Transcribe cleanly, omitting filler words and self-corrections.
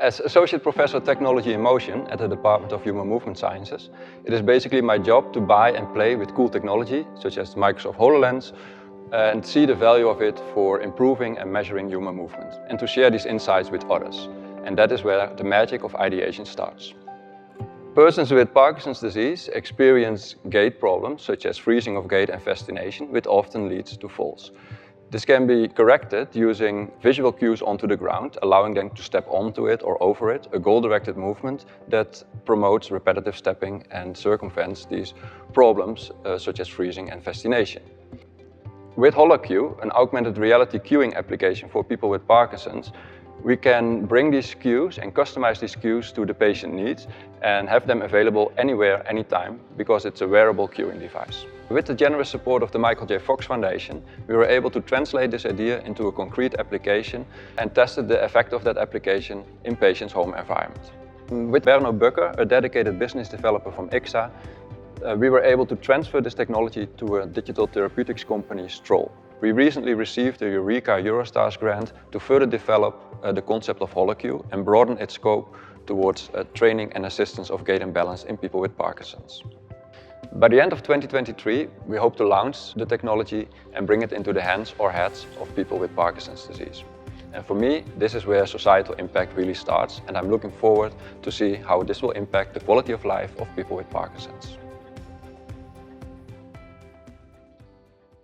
As Associate Professor of Technology in Motion at the Department of Human Movement Sciences, it is basically my job to buy and play with cool technology, such as Microsoft HoloLens, and see the value of it for improving and measuring human movement, and to share these insights with others. And that is where the magic of ideation starts. Persons with Parkinson's disease experience gait problems, such as freezing of gait and fascination, which often leads to falls. This can be corrected using visual cues onto the ground, allowing them to step onto it or over it, a goal-directed movement that promotes repetitive stepping and circumvents these problems such as freezing and fascination. With Holocue, an augmented reality cueing application for people with Parkinson's, we can bring these cues and customize these cues to the patient needs and have them available anywhere, anytime, because it's a wearable cueing device. With the generous support of the Michael J. Fox Foundation, we were able to translate this idea into a concrete application and tested the effect of that application in patients' home environment. With Berno Bukker, a dedicated business developer from IXA, we were able to transfer this technology to a digital therapeutics company, Stroll. We recently received the Eureka Eurostars grant to further develop the concept of Holocue and broaden its scope towards training and assistance of gait and balance in people with Parkinson's. By the end of 2023, we hope to launch the technology and bring it into the hands or heads of people with Parkinson's disease. And for me, this is where societal impact really starts, and I'm looking forward to see how this will impact the quality of life of people with Parkinson's.